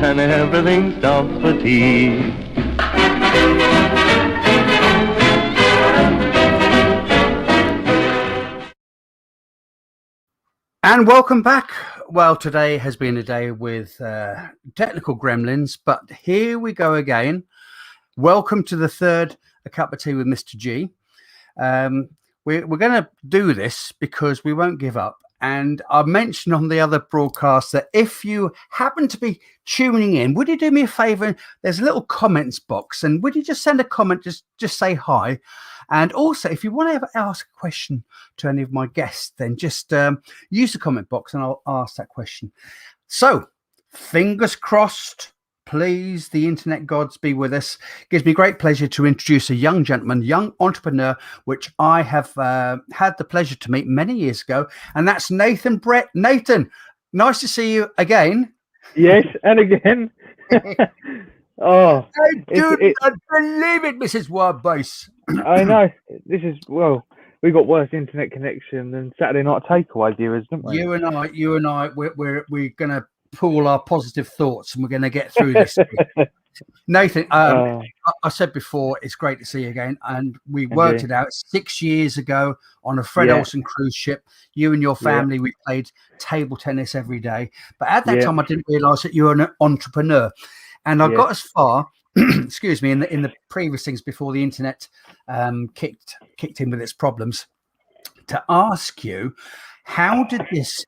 and everything's off for tea. And welcome back. Well, today has been a day with technical gremlins, but here we go again. Welcome to the third A Cup of Tea with Mr. G. We're going to do this because we won't give up. And I mentioned on the other broadcast that if you happen to be tuning in, would you do me a favor? There's a little comments box, and would you just send a comment, just say hi. And also, if you want to ever ask a question to any of my guests, then just use the comment box and I'll ask that question. So, fingers crossed. Please, the internet gods be with us. It gives me great pleasure to introduce a young gentleman, young entrepreneur, which I have had the pleasure to meet many years ago, and that's Nathan Brett. Nathan, nice to see you again. Yes, and again. Oh, I do not believe it, Mrs. Wildbase. I know. This is, well, we got worse internet connection than Saturday Night Takeaway viewers, didn't we? You and I, we're going to pool our positive thoughts and we're going to get through this. Nathan, I said before, it's great to see you again. And we worked it out 6 years ago on a Fred Olsen cruise ship. You and your family, we played table tennis every day. But at that time, I didn't realize that you were an entrepreneur. And I got as far, excuse me, in the previous things before the internet kicked in with its problems, to ask you, how did this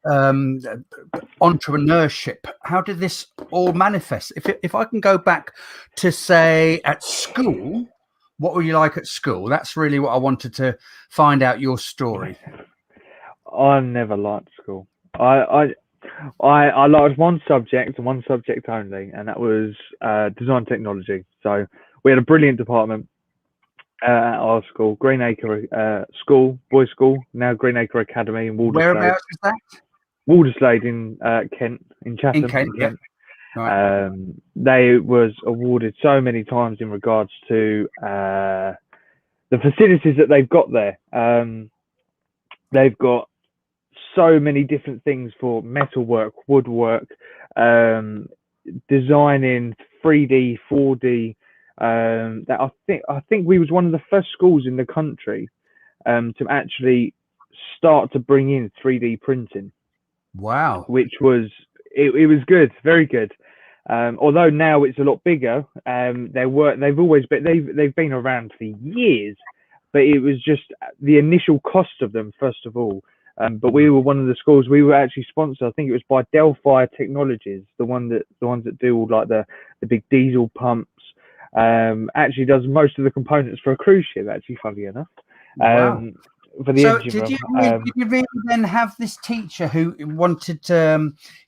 entrepreneurship, how did this all manifest? If I can go back to, say, at school, what were you like at school? That's really what I wanted to find out, your story. I never liked school. I liked one subject and one subject only, and that was design technology. So we had a brilliant department at our school, Greenacre School, boys' school, now Greenacre Academy in Walderslade. Whereabouts is that? Walderslade in Kent, in Chatham. In Kent, yeah. Right. They was awarded so many times in regards to the facilities that they've got there. They've got so many different things for metalwork, woodwork, designing 3D, 4D. That I think we was one of the first schools in the country to actually start to bring in 3D printing. Wow! Which was it was good, very good. Although now it's a lot bigger. They've been around for years, but it was just the initial cost of them first of all. But we were one of the schools. We were actually sponsored. I think it was by Delphi Technologies, the ones that do all like the big diesel pumps. Actually does most of the components for a cruise ship. Actually, funny enough. Wow. For the engine did room. you really then have this teacher who wanted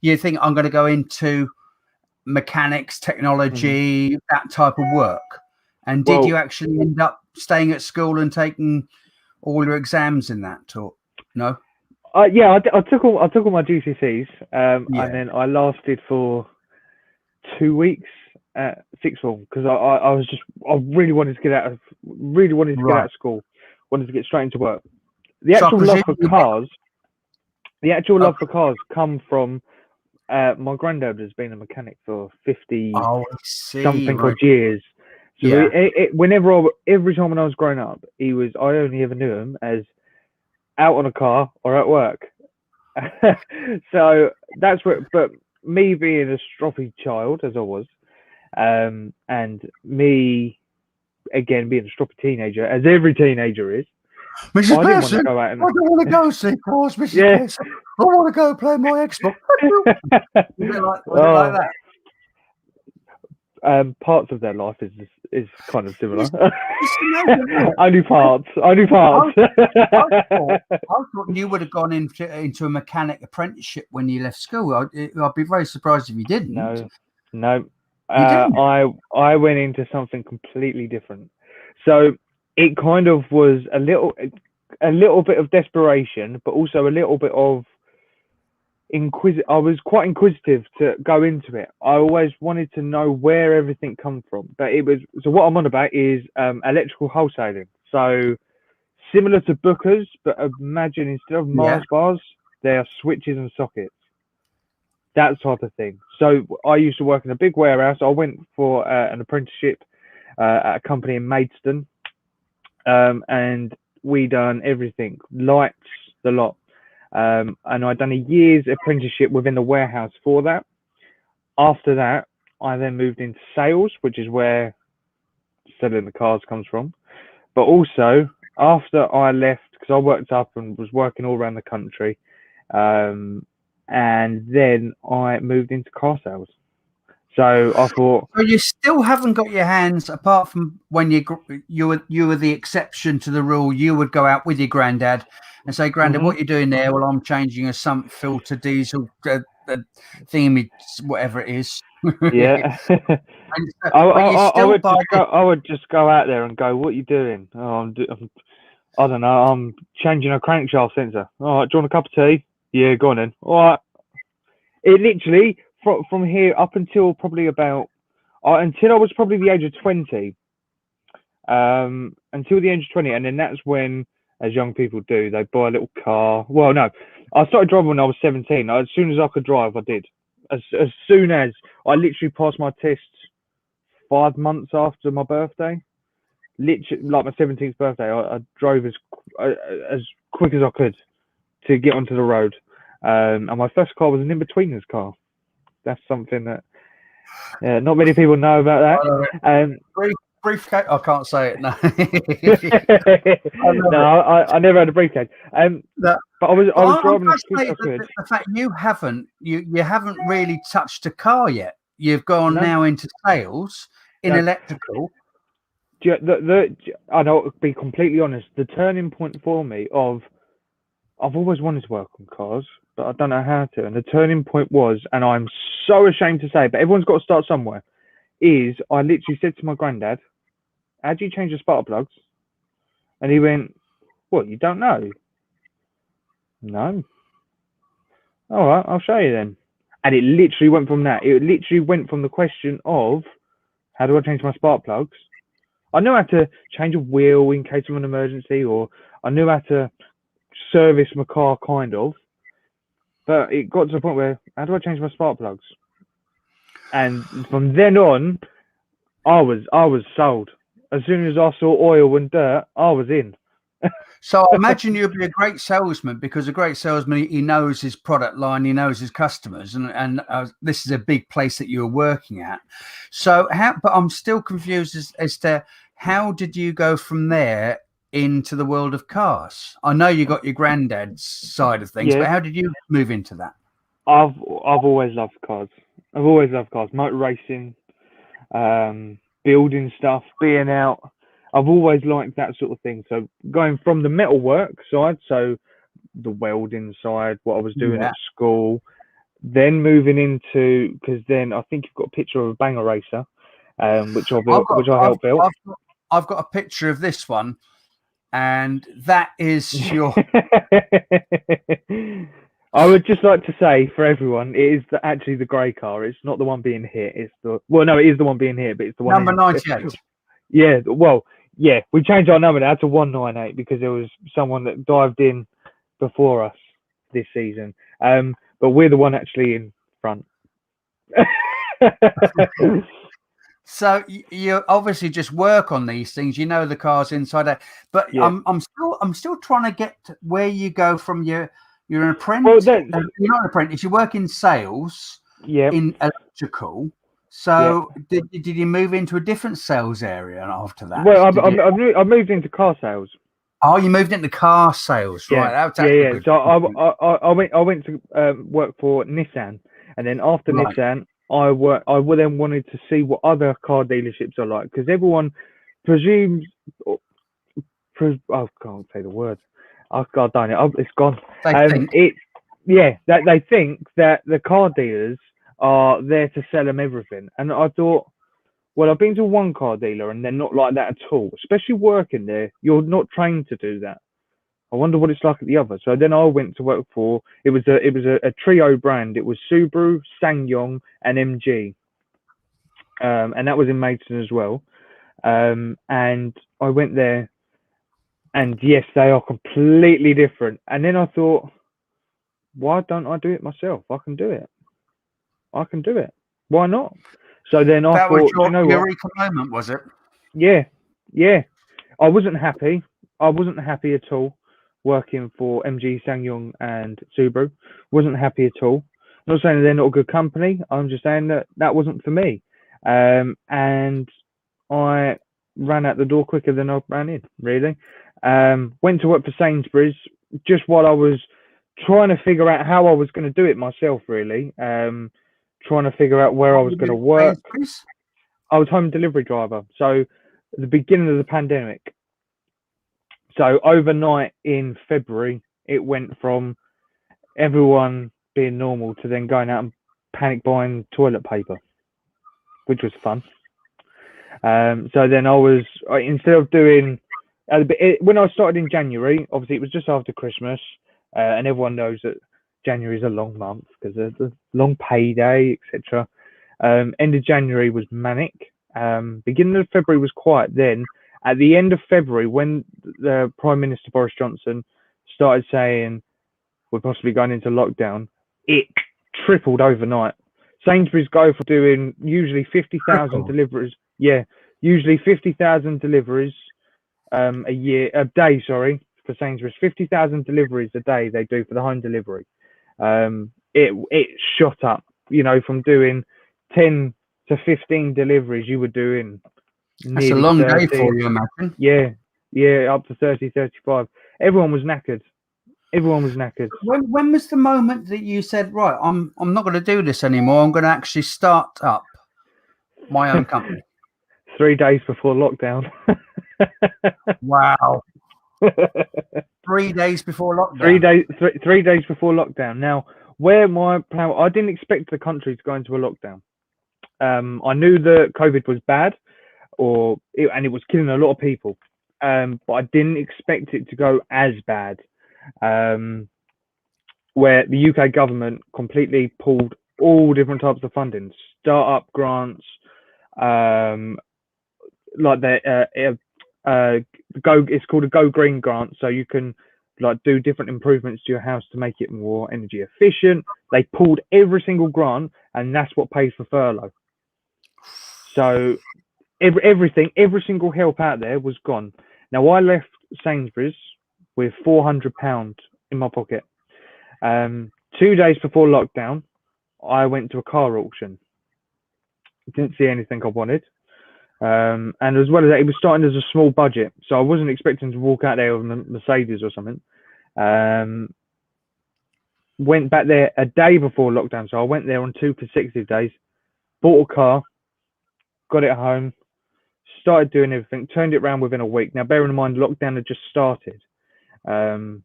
you think, I'm going to go into mechanics, technology, that type of work? And did you actually end up staying at school and taking all your exams in that, or no? I took all my GCSEs, and then I lasted for 2 weeks at sixth form because I really wanted to get out of school, wanted to get straight into work. The actual love for cars come from my granddad has been a mechanic for 50 something odd years. So every time when I was growing up, I only ever knew him as out on a car or at work. So that's what, but me being a stroppy child as I was, and me again being a stroppy teenager, as every teenager is, Mrs. Pearson, I don't want to go see cars, Mrs. Pearson. I want to go play my Xbox. Was it like that? Parts of their life is kind of similar. Only parts. I thought you would have gone into a mechanic apprenticeship when you left school. I'd be very surprised if you didn't. No. I went into something completely different. So it kind of was a little bit of desperation, but also a little bit of I was quite inquisitive to go into it. I always wanted to know where everything come from. But what I'm on about is electrical wholesaling. So similar to Booker's, but imagine instead of Mars bars, they are switches and sockets. that type of thing. So I used to work in a big warehouse. I went for an apprenticeship at a company in Maidstone, and we done everything, lights, the lot. And I'd done a year's apprenticeship within the warehouse for that. After that, I then moved into sales, which is where selling the cars comes from. But also, after I left, because I worked up and was working all around the country, and then I moved into car sales. So I thought, so you still haven't got your hands, apart from when you were the exception to the rule. You would go out with your granddad and say, "Granddad, what are you doing there?" "Well, I'm changing a sump filter, diesel, thingy, whatever it is." yeah. I would just go out there and go, "What are you doing?" "Oh, I don't know. I'm changing a crankshaft sensor." "All right, do you want a cup of tea?" "Yeah, go on then." All right. It literally from here up until probably until I was probably the age of 20. Until the age of 20, and then that's when, as young people do, they buy a little car. Well, no, I started driving when I was 17. As soon as I could drive, I did. As soon as I literally passed my tests 5 months after my birthday, literally like my 17th birthday, I drove as quick as I could to get onto the road. And my first car was an in-betweeners car. That's something that not many people know about that. Briefcase? I can't say it. No. No, I never had a briefcase. But I was driving as quick as I could. The fact you haven't really touched a car yet. You've gone now into sales in electrical. I know, to be completely honest, the turning point for me I've always wanted to work on cars, but I don't know how to. And the turning point was, and I'm so ashamed to say, but everyone's got to start somewhere, is I literally said to my granddad, "How do you change the spark plugs?" And he went, "What, you don't know?" "No." "All right, I'll show you then." And it literally went from that. It literally went from the question of, how do I change my spark plugs? I knew how to change a wheel in case of an emergency, or I knew how to service my car, kind of. But it got to the point where, how do I change my spark plugs? And from then on, I was sold. As soon as I saw oil and dirt, I was in. So I imagine you'll be a great salesman, because a great salesman, he knows his product line, he knows his customers, and this is a big place that you're working at. So but I'm still confused as to how did you go from there into the world of cars? I know you got your granddad's side of things, but how did you move into that? I've always loved cars. I've always loved cars, motor racing, building stuff, being out. I've always liked that sort of thing. So going from the metalwork side, so the welding side, what I was doing at school, then moving into, because then I think you've got a picture of a banger racer, which I helped build. I've got a picture of this one, and that is your. I would just like to say for everyone, it is actually the grey car. It's not the one being hit. It is the one being hit, but it's the one number 98. Yeah, well, yeah, we changed our number now to 198 because there was someone that dived in before us this season. But we're the one actually in front. So you obviously just work on these things. You know the cars inside out, but I'm still trying to get to where you go from you're an apprentice. Well, you're not an apprentice. You work in sales. In electrical. So did you move into a different sales area after that? Well, I moved into car sales. Oh, you moved into car sales, right? Yeah. So I went to work for Nissan, and then after Nissan, I then wanted to see what other car dealerships are like, because everyone presumes. I can't say the word. Oh God, darn it! It's gone. They think that the car dealers are there to sell them everything, and I thought, well, I've been to one car dealer and they're not like that at all. Especially working there, you're not trained to do that. I wonder what it's like at the other. So then I went to work for it was a trio brand. It was Subaru, SsangYong, and MG, and that was in Maidstone as well. And I went there, and yes, they are completely different. And then I thought, why don't I do it myself? I can do it. I can do it. Why not? So then I thought, was your you know eureka moment, was it? Yeah. I wasn't happy. I wasn't happy at all working for MG, SsangYong, and Subaru. Wasn't happy at all. I'm not saying they're not a good company. I'm just saying that wasn't for me. And I ran out the door quicker than I ran in, really. Went to work for Sainsbury's just while I was trying to figure out how I was going to do it myself, really. Trying to figure out where I was going to work. I was home delivery driver. So at the beginning of the pandemic. So overnight in February, it went from everyone being normal to then going out and panic buying toilet paper, which was fun. So then instead of doing, when I started in January, obviously it was just after Christmas, and everyone knows that January is a long month because there's a long payday, etc. End of January was manic. Beginning of February was quiet. Then at the end of February, when the Prime Minister Boris Johnson started saying we're possibly going into lockdown, it tripled overnight. Sainsbury's go for doing usually 50,000 deliveries. Yeah, usually 50,000 deliveries a day. Sorry, for Sainsbury's, 50,000 deliveries a day they do for the home delivery. It shot up. You know, from doing 10 to 15 deliveries, you were doing. That's a long 30. Day for you, imagine. Yeah, up to 30, 35. Everyone was knackered. When was the moment that you said, right, I'm not going to do this anymore. I'm going to actually start up my own company? 3 days before lockdown. Wow. 3 days before lockdown. 3 days before lockdown. Now, where my plan, I didn't expect the country to go into a lockdown. I knew that COVID was bad, and it was killing a lot of people. But I didn't expect it to go as bad. Where the UK government completely pulled all different types of funding, startup grants, like it's called a Go Green grant, so you can like do different improvements to your house to make it more energy efficient. They pulled every single grant, and that's what pays for furlough. So every single help out there was gone. Now I left Sainsbury's with £400 in my pocket. 2 days before lockdown, I went to a car auction. Didn't see anything I wanted. And as well as that, it was starting as a small budget. So I wasn't expecting to walk out there with a Mercedes or something. Went back there a day before lockdown. So I went there on 2 consecutive days, bought a car, got it home, started doing everything, turned it around within a week. Now, bearing in mind, lockdown had just started. And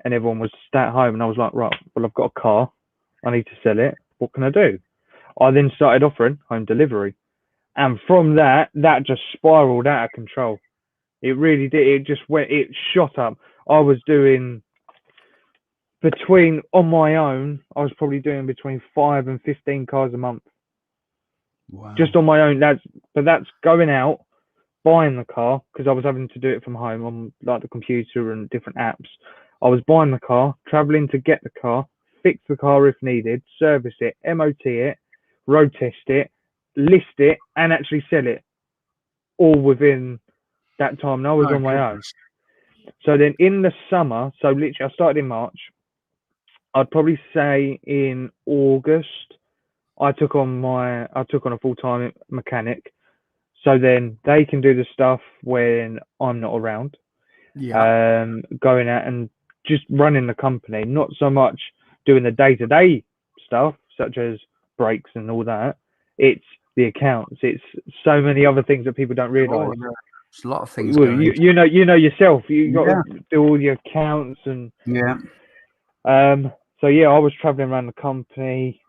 everyone was at home, and I was like, right, well, I've got a car, I need to sell it. What can I do? I then started offering home delivery, and from that just spiraled out of control. It really did. It shot up. I was doing on my own, I was probably doing between 5 and 15 cars a month. Wow. Just on my own. That's going out, buying the car, because I was having to do it from home on like the computer and different apps. I was buying the car, traveling to get the car, fix the car if needed, service it, MOT it, road test it, list it, and actually sell it, all within that time. And I was on my own. So then in the summer, so literally I started in March, I'd probably say in August, I took on a full-time mechanic. So then they can do the stuff when I'm not around. Yeah. Going out and just running the company, not so much doing the day-to-day stuff such as brakes and all that. It's the accounts. It's so many other things that people don't realise. There's a lot of things. Well, you know yourself. You got to do all your accounts and So yeah, I was traveling around the country.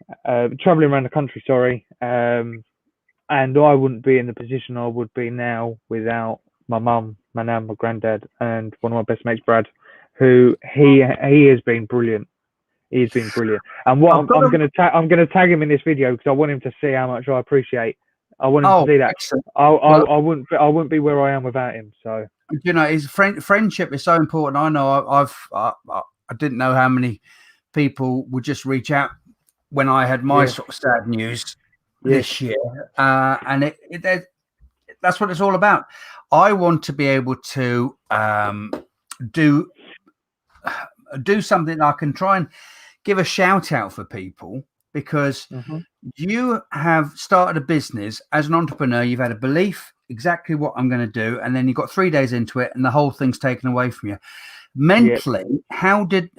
Sorry. And I wouldn't be in the position I would be now without my mum, my nan, my granddad, and one of my best mates, Brad, who he has been brilliant. He's been brilliant. And what I'm going to tag him in this video because I want him to see how much I appreciate. I want him to see that. Excellent. I wouldn't be where I am without him. So you know, his friendship is so important. I know I didn't know how many people would just reach out when I had my sort of sad news this year, and that's what it's all about. I want to be able to do something I can try and give a shout out for people, because you have started a business as an entrepreneur. You've had a belief exactly what I'm going to do, and then you got 3 days into it and the whole thing's taken away from you. Mentally, how did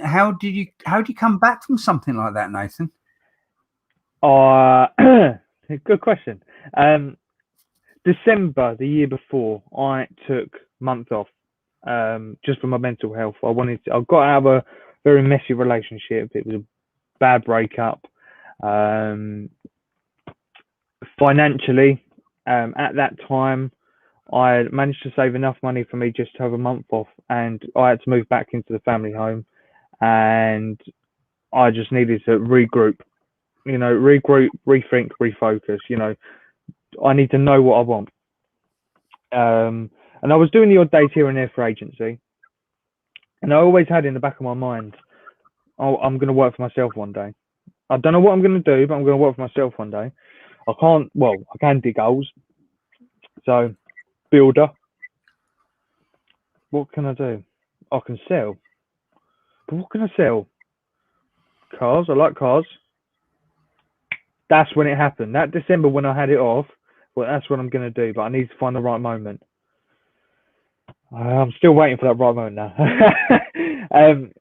you come back from something like that, Nathan? Good question. December the year before, I took months off, just for my mental health. I got out of a very messy relationship. It was a bad breakup. Financially, at that time, I managed to save enough money for me just to have a month off, and I had to move back into the family home, and I just needed to regroup, rethink, refocus. I need to know what I want. And I was doing the odd days here and there for agency, and I always had in the back of my mind, oh, I'm going to work for myself one day. I don't know what I'm going to do, but I'm going to work for myself one day. I can dig holes. So, builder. What can I do? I can sell. But what can I sell? Cars. I like cars. That's when it happened. That December when I had it off, well, that's what I'm going to do. But I need to find the right moment. I'm still waiting for that right moment now.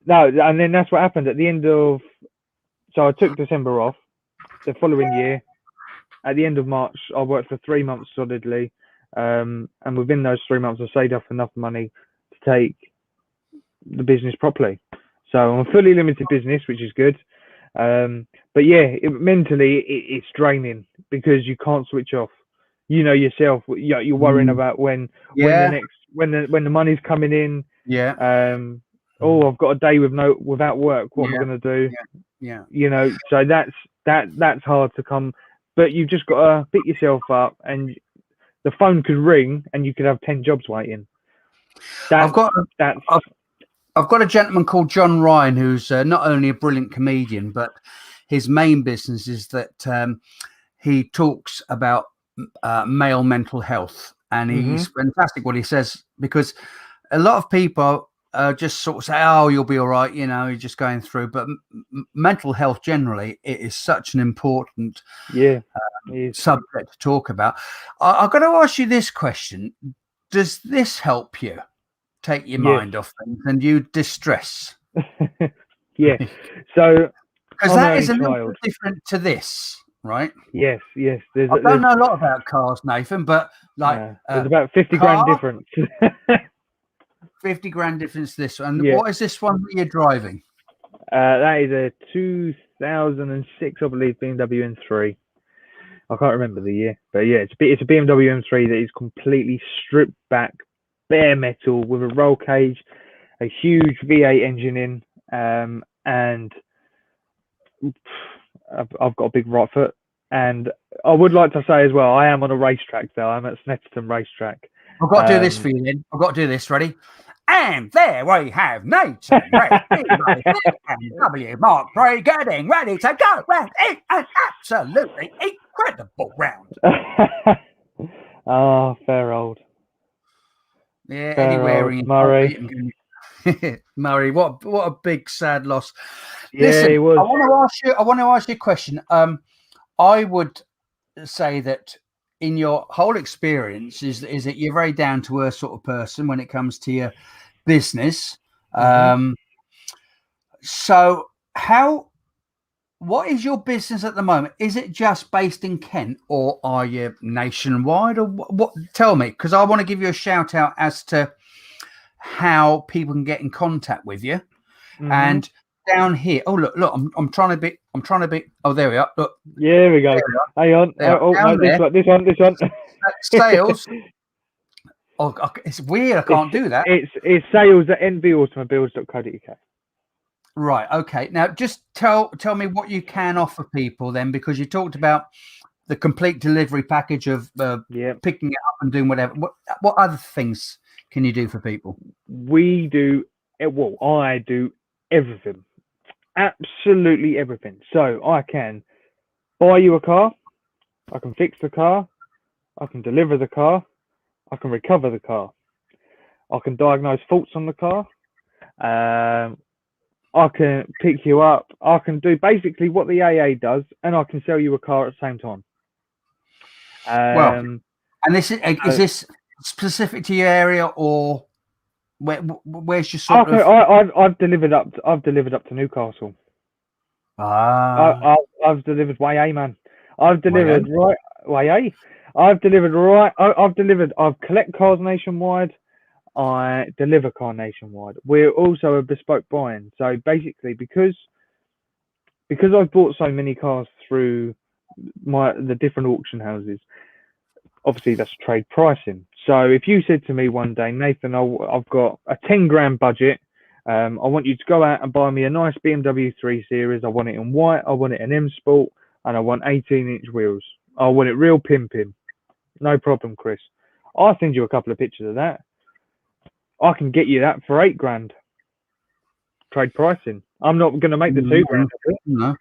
No, and then that's what happened at the end of. So I took December off. The following year, at the end of March, I worked for 3 months solidly. And within those 3 months, I saved up enough money to take the business properly. So I'm a fully limited business, which is good. But yeah, mentally, it's draining because you can't switch off. You know yourself. You're worrying about when the money's coming in. Yeah. I've got a day without work. What am I going to do? Yeah. So that's hard to come. But you've just got to pick yourself up, and the phone could ring, and you could have 10 jobs waiting. I've got a gentleman called John Ryan, who's not only a brilliant comedian, but his main business is that he talks about male mental health, and he's fantastic what he says, because a lot of people just sort of say, "Oh, you'll be all right," you're just going through. But mental health generally, it is such an important subject to talk about. I've got to ask you this question: does this help you take your mind off things and you distress? Yeah. So because that is a little bit different to this, right? Yes. I don't know a lot about cars, Nathan, but there's about 50 grand difference. 50 grand difference this one. What is this one that you're driving? That is a 2006, I believe, BMW M3. I can't remember the year, but yeah, it's a BMW M3 that is completely stripped back, bare metal, with a roll cage, a huge V8 engine in, and I've got a big right foot. And I would like to say as well, I am on a racetrack though. I'm at Snetterton Racetrack. I've got to do this for you then. I've got to do this. Ready? And there we have Nathan BMW Mark III getting ready to go round in an absolutely incredible round. Oh, fair old. Yeah, anywhere in Murray. Murray, what a big sad loss. Yeah, listen, he was. I want to ask you a question. I would say that in your whole experience is that you're very down to earth sort of person when it comes to your business. So what is your business at the moment? Is it just based in Kent, or are you nationwide, or what? Tell me, because I want to give you a shout out as to how people can get in contact with you. And down here, look, I'm trying to be. Oh, there we are. Look, there we go. Hang on. This one. Sales. Oh, it's weird. I can't do that. It's sales at nvautomobiles.co.uk. Right. Okay. Now, just tell me what you can offer people then, because you talked about the complete delivery package of picking it up and doing whatever. What other things can you do for people? I do everything. absolutely everything. So I can buy you a car, I can fix the car, I can deliver the car, I can recover the car, I can diagnose faults on the car, I can pick you up, I can do basically what the AA does, and I can sell you a car at the same time. Well, and this is this specific to your area, or where's your sort of? I've delivered up to Newcastle. I've delivered YA, man. I've delivered YA. I've collect cars nationwide. I deliver car nationwide. We're also a bespoke buying. So basically, because I've bought so many cars through the different auction houses, obviously that's trade pricing. So if you said to me one day, Nathan, I've got a 10 grand budget, I want you to go out and buy me a nice BMW 3 Series. I want it in white, I want it in M Sport, and I want 18-inch wheels. I want it real pimping. No problem, Chris. I'll send you a couple of pictures of that. I can get you that for 8 grand. Trade pricing. I'm not going to make the 2 grand. No.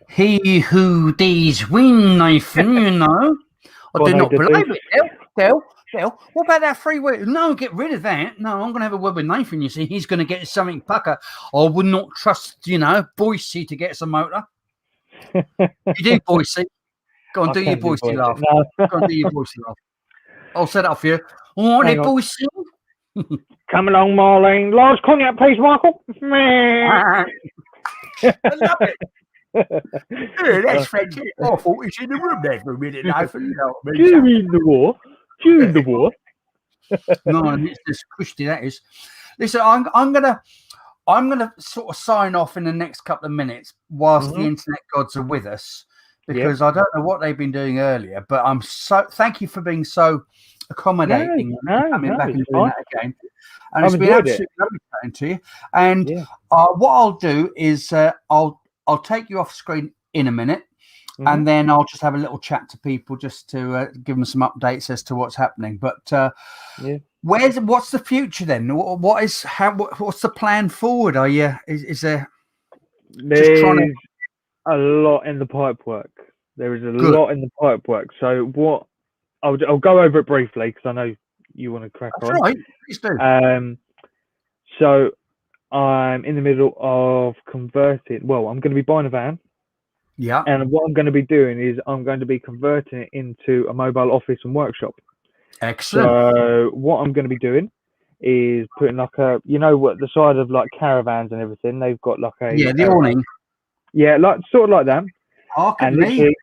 He who these win, Nathan, you know. I do not believe it. Del, what about that free wheel? No, get rid of that. No, I'm going to have a word with Nathan, you see. He's going to get something pucker. I would not trust, Boise to get some motor. You do, Boise. Go and do your Boise laugh. No. Go and do your Boise laugh. I'll set it up for you. All right, Boise. Come along, Marlene. Large cognac, please, Michael. I love it. Yeah, that's fantastic. I thought he's in the room there for a minute, Nathan. During the war. No, it's just cushy, that is. Listen, I'm gonna sort of sign off in the next couple of minutes whilst the internet gods are with us, because I don't know what they've been doing earlier, but thank you for being so accommodating coming back and doing that again. And it's been absolutely lovely chatting to you. And what I'll do is I'll take you off screen in a minute, and then I'll just have a little chat to people just to give them some updates as to what's happening. But what's the future then? What's the plan forward? Are you is there? There's a lot in the pipe work. There is a lot in the pipe work. So what I'll go over it briefly because I know you want to crack on. Right, please do. So I'm in the middle of converting. Well, I'm going to be buying a van. Yeah. And what I'm going to be doing is I'm going to be converting it into a mobile office and workshop. Excellent. So what I'm going to be doing is putting like a, what the side of like caravans and everything, they've got like a the awning. Yeah, like sort of like that. At me.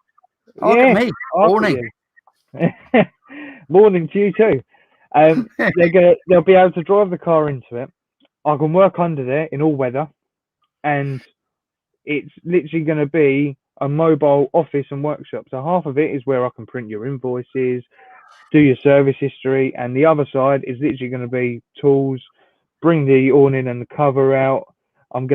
Awning. Morning to you too. They'll be able to drive the car into it. I can work under there in all weather, and it's literally going to be a mobile office and workshop. So half of it is where I can print your invoices, do your service history, and the other side is literally going to be tools, bring the awning and the cover out. I'll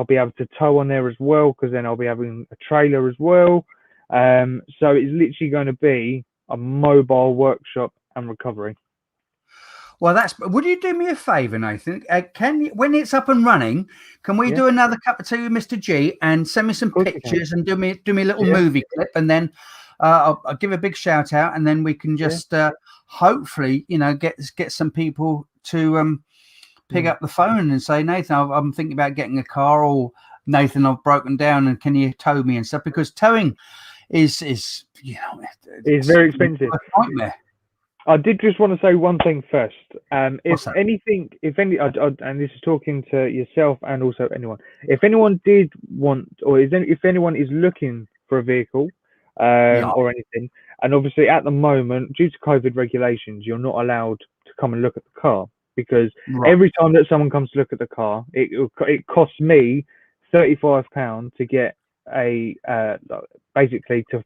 be able to tow on there as well, because then I'll be having a trailer as well. So it's literally going to be a mobile workshop and recovery. Well, would you do me a favour, Nathan? When it's up and running, can we do another cup of tea with Mr. G and send me some pictures and do me a little movie clip, and then I'll give a big shout out, and then we can just hopefully get some people to pick up the phone and say, Nathan, I'm thinking about getting a car, or Nathan, I've broken down and can you tow me and stuff, because towing is it's very expensive. Nightmare. I did just want to say one thing first. And this is talking to yourself and also anyone. If anyone did want, or if anyone is looking for a vehicle or anything, and obviously at the moment, due to COVID regulations, you're not allowed to come and look at the car, because every time that someone comes to look at the car, it costs me £35 to get basically to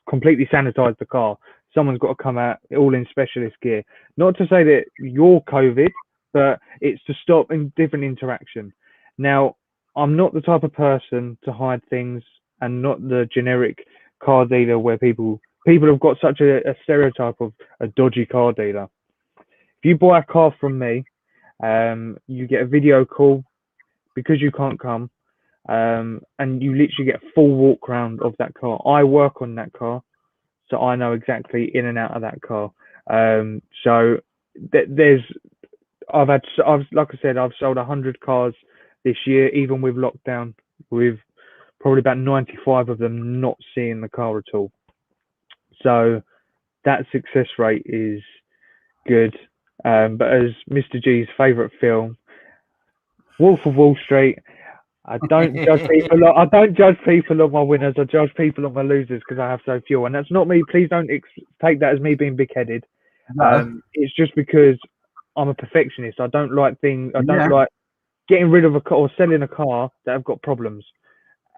completely sanitize the car. Someone's got to come out all in specialist gear. Not to say that you're COVID, but it's to stop different interaction. Now, I'm not the type of person to hide things, and not the generic car dealer where people have got such a stereotype of a dodgy car dealer. If you buy a car from me, you get a video call because you can't come. and you literally get a full walk around of that car. I work on that car, so I know exactly in and out of that car. So I've like I said, I've sold 100 cars this year, even with lockdown, with probably about 95 of them not seeing the car at all. So that success rate is good. But as Mr. G's favourite film, Wolf of Wall Street, I don't judge people. I don't judge people on my winners. I judge people on my losers because I have so few. And that's not me. Please don't take that as me being big-headed. No. It's just because I'm a perfectionist. I don't like things. I don't like getting rid of a car or selling a car that have got problems.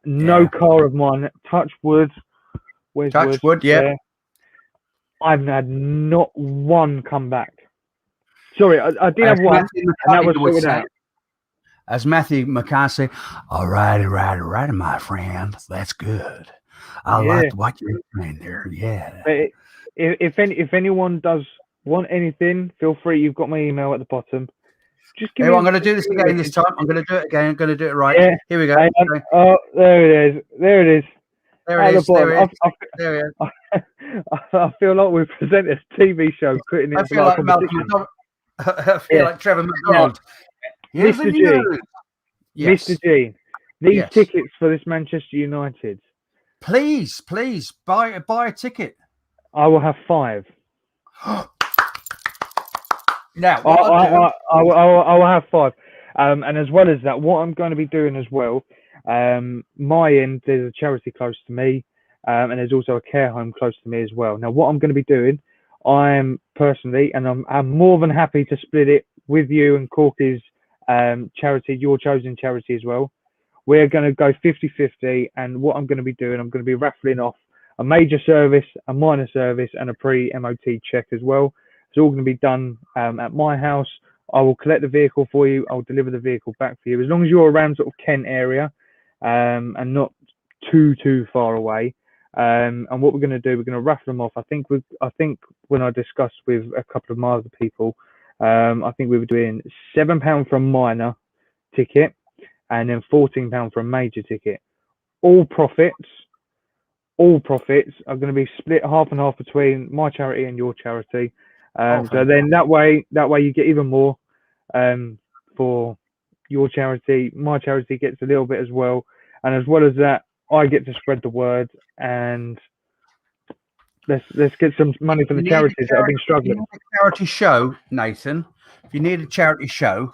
No car of mine. Touch wood. Where's touch wood? Yeah. I've had not one come back. Sorry, I did have one, and that was sorted out. As Matthew McCarthy, all righty, my friend. That's good. I like what you're doing there. Yeah. But if anyone does want anything, feel free. You've got my email at the bottom. Just give me. I'm going to do this again this time. I'm going to do it again. I'm going to do it right. Yeah. Here we go. Oh, there it is. There it is. There it is. There it is. I feel like we've presented a TV show. I feel like Malcolm. I feel like Trevor McDonald. Mr. G. Yes. Mr. G. These tickets for this Manchester United. Please buy a ticket. I will have 5. Now, I will have 5. And as well as that, what I'm going to be doing as well, my end, there's a charity close to me, and there's also a care home close to me as well. Now, what I'm going to be doing, I'm personally, and I'm more than happy to split it with you and Corky's charity, your chosen charity as well. We're going to go 50-50, and what I'm going to be doing, I'm going to be raffling off a major service, a minor service, and a pre-MOT check as well. It's all going to be done at my house. I will collect the vehicle for you. I'll deliver the vehicle back for you. As long as you're around sort of Kent area and not too far away. And what we're going to do, we're going to raffle them off. I think when I discussed with a couple of my other people, I think we were doing £7 for a minor ticket and then £14 for a major ticket. All profits are going to be split half and half between my charity and your charity. So then that way you get even more for your charity. My charity gets a little bit as well, and as well as that, I get to spread the word. And let's get some money for the charities that have been struggling. If you need a charity show, Nathan. If you need a charity show,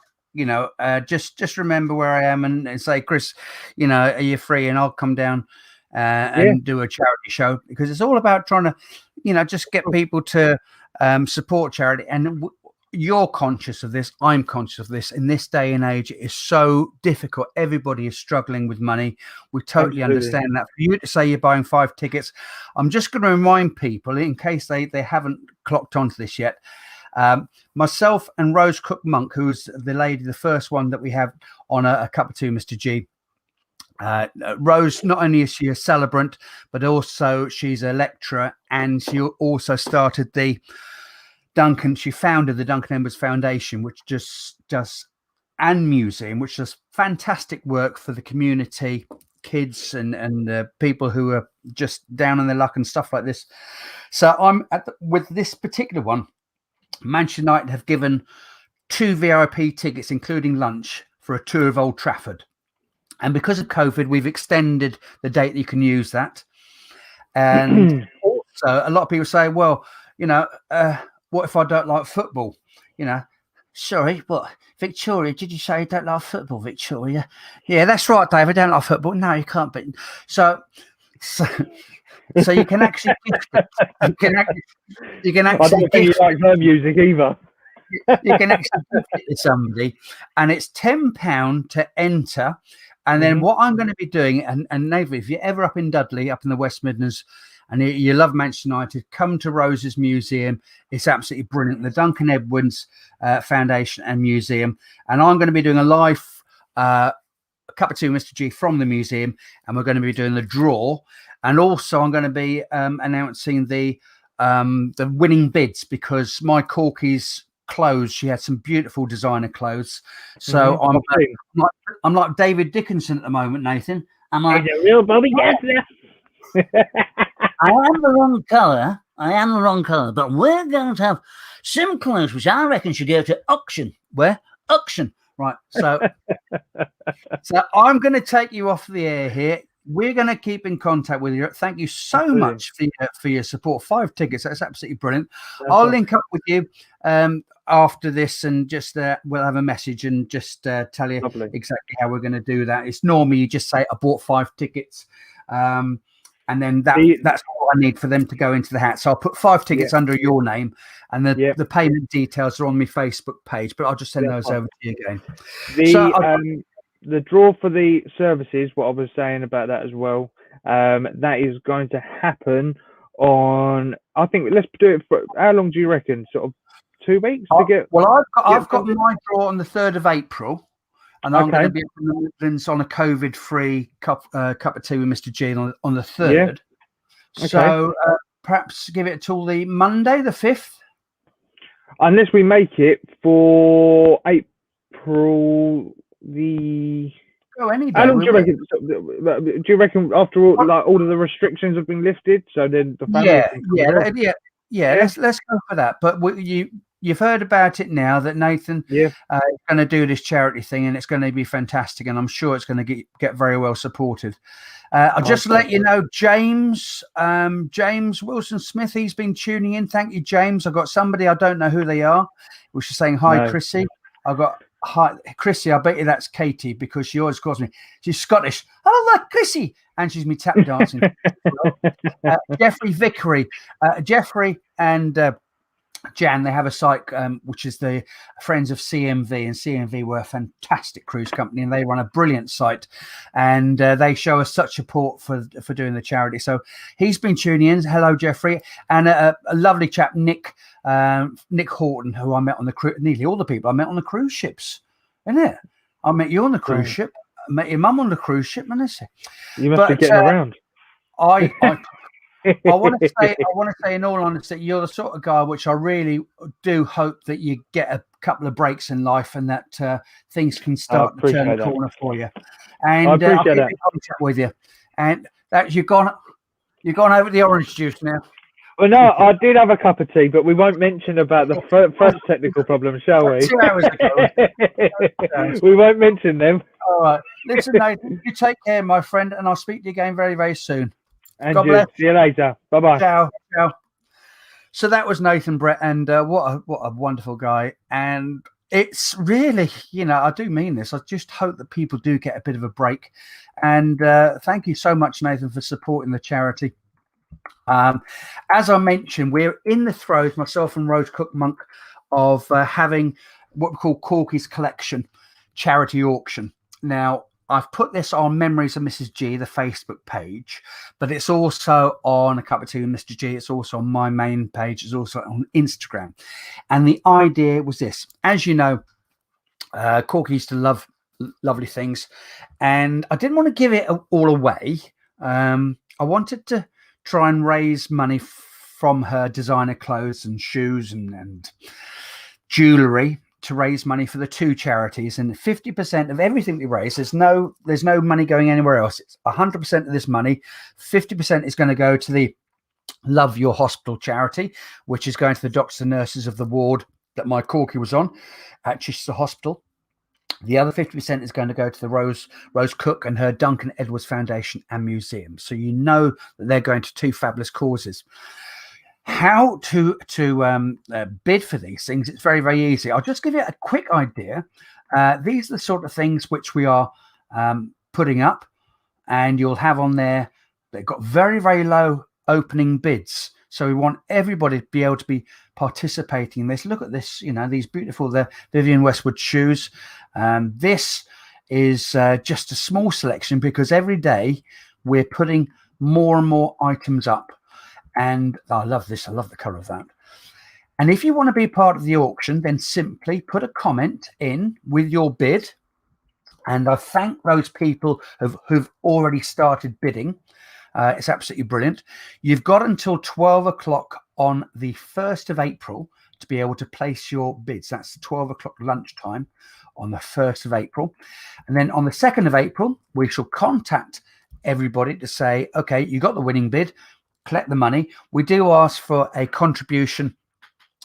just remember where I am and say, Chris, are you free? And I'll come down and do a charity show, because it's all about trying to, just get people to support charity. And you're conscious of this. I'm conscious of this. In this day and age, it is so difficult. Everybody is struggling with money. We totally understand that. For you to say you're buying 5 tickets, I'm just going to remind people, in case they haven't clocked onto this yet, myself and Rose Cook Monk, who's the first one that we have on a Cup of Tea, Mr. G. Rose, not only is she a celebrant, but also she's a lecturer, and she also started she founded the Duncan Embers Foundation, which and museum, which does fantastic work for the community, kids and people who are just down on their luck and stuff like this. So I'm with this particular one, Manchester United have given 2 VIP tickets, including lunch, for a tour of Old Trafford. And because of COVID, we've extended the date that you can use that. And also, a lot of people say, well, what if I don't like football? Sorry, what? Victoria, did you say you don't like football, Victoria? Yeah, that's right, Dave. I don't like football. No, you can't. But so you can actually gift it. You can actually. I don't think you like her music either. You can actually gift it to somebody, and it's £10 to enter. And then what I'm going to be doing, and Nathan, if you're ever up in Dudley, up in the West Midlands, and you love Manchester United, come to Rose's Museum. It's absolutely brilliant. The Duncan Edwards Foundation and Museum. And I'm going to be doing a live Cup of Tea, Mr. G, from the museum. And we're going to be doing the draw. And also I'm going to be announcing the winning bids, because my Corky's clothes. She had some beautiful designer clothes. So I'm like David Dickinson at the moment, Nathan. I'm like a real Bobby Dazzler. I am the wrong colour. But we're going to have some clothes which I reckon should go to auction. Where? Auction. Right. So, so I'm going to take you off the air here. We're going to keep in contact with you. Thank you so much for your support. 5 tickets. That's absolutely brilliant. I'll link up with you after this, and just we'll have a message and just tell you exactly how we're going to do that. It's normally you just say I bought 5 tickets, and then that's all I need for them to go into the hat. So I'll put 5 tickets under your name, and the payment details are on my Facebook page. But I'll just send those over to you again. The draw for the services, what I was saying about that as well, that is going to happen on, I think, let's do it for, how long do you reckon? Sort of 2 weeks to get? Well, I've got my draw on the 3rd of April, and I'm going to be on a COVID-free cup of tea with Mr. G on the 3rd. Yeah. So perhaps give it till the Monday, the 5th. Unless we make it for April the... Oh, any day. How long do you reckon? Do you reckon after all, like all of the restrictions have been lifted, so then the family? Let's go for that. But you've heard about it now that Nathan is going to do this charity thing, and it's going to be fantastic, and I'm sure it's going to get very well supported. I'll just let you know, James Wilson Smith, he's been tuning in. Thank you, James. I've got somebody, I don't know who they are, which is saying hi, Chrissy. I've got hi, Chrissy. I bet you that's Katie, because she always calls me. She's Scottish. Oh, look, Chrissy, and she's me tap dancing. Jeffrey Vickery, Jeffrey and Jan, they have a site which is the Friends of CMV, and CMV were a fantastic cruise company, and they run a brilliant site, and they show us such support for doing the charity. So he's been tuning in. Hello, Jeffrey, and a lovely chap, Nick Horton, who I met on the cruise. Nearly all the people I met on the cruise ships, isn't it? I met you on the cruise ship. I met your mum on the cruise ship, Melissa. You must be getting around. I want to say, in all honesty, you're the sort of guy which I really do hope that you get a couple of breaks in life, and that things can start to turn the corner for you. And I appreciate I'll keep that. in contact with you. And that you've gone over the orange juice now. Well, no, I did have a cup of tea, but we won't mention about the first technical problem, shall we? 2 hours ago. We won't mention them. All right. Listen, Nathan, you take care, my friend, and I'll speak to you again very, very soon. And God bless. See you later. Bye-bye. Ciao. So that was Nathan Brett, and what a wonderful guy. And it's really, I do mean this. I just hope that people do get a bit of a break. And thank you so much, Nathan, for supporting the charity. As I mentioned, we're in the throes, myself and Rose Cook Monk, of having what we call Corky's Collection charity auction. Now, I've put this on Memories of Mrs. G, the Facebook page, but it's also on A Cup of Tea with Mr. G. It's also on my main page. It's also on Instagram. And the idea was this. As you know, Corky used to love lovely things, and I didn't want to give it all away. I wanted to try and raise money from her designer clothes and shoes and jewellery, to raise money for the 2 charities, and 50% of everything we raise, there's no money going anywhere else. It's 100% of this money. 50% is going to go to the Love Your Hospital charity, which is going to the doctors and nurses of the ward that my Corky was on at Chichester Hospital. The other 50% is going to go to the Rose Cook and her Duncan Edwards Foundation and Museum. So you know that they're going to 2 fabulous causes. How to bid for these things? It's very, very easy. I'll just give you a quick idea. These are the sort of things which we are putting up, and you'll have on there. They've got very, very low opening bids, so we want everybody to be able to be participating in this. Look at this, these beautiful the Vivienne Westwood shoes. This is just a small selection, because every day we're putting more and more items up. And I love this. I love the colour of that. And if you want to be part of the auction, then simply put a comment in with your bid. And I thank those people who've already started bidding. It's absolutely brilliant. You've got until 12 o'clock on the 1st of April to be able to place your bids. That's 12 o'clock lunchtime on the 1st of April. And then on the 2nd of April, we shall contact everybody to say, okay, you got the winning bid, collect the money. We do ask for a contribution,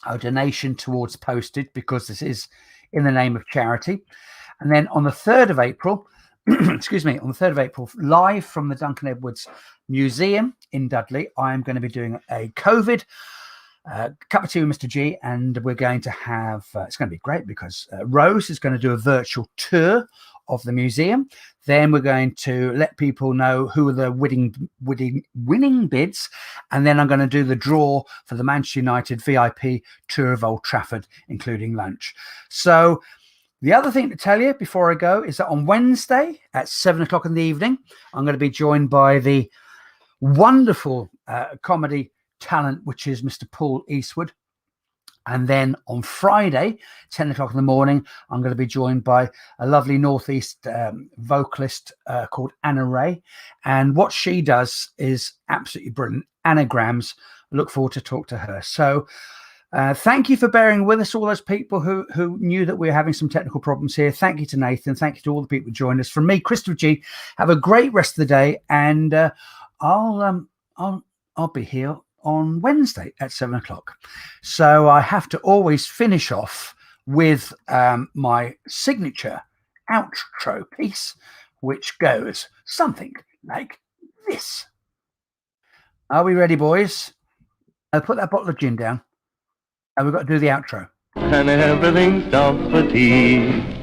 a donation towards postage, because this is in the name of charity. And then on the 3rd of April, excuse me, on the 3rd of April, live from the Duncan Edwards Museum in Dudley, I am going to be doing a COVID cup of tea with Mr. G, and we're going to have, it's going to be great because Rose is going to do a virtual tour of the museum. Then we're going to let people know who are the winning bids, and then I'm going to do the draw for the Manchester United VIP tour of Old Trafford, including lunch. So the other thing to tell you before I go is that on Wednesday at 7 o'clock in the evening, I'm going to be joined by the wonderful comedy talent, which is Mr. Paul Eastwood. And then on Friday, 10 o'clock in the morning, I'm going to be joined by a lovely Northeast vocalist called Anna Ray. And what she does is absolutely brilliant. Anagrams. I look forward to talk to her. So thank you for bearing with us, all those people who knew that we were having some technical problems here. Thank you to Nathan. Thank you to all the people who joined us. From me, Christopher G, have a great rest of the day. And I'll be here on Wednesday at 7 o'clock. So I have to always finish off with my signature outro piece, which goes something like this. Are we ready, boys? I'll put that bottle of gin down, and we've got to do the outro. And everything's off for tea.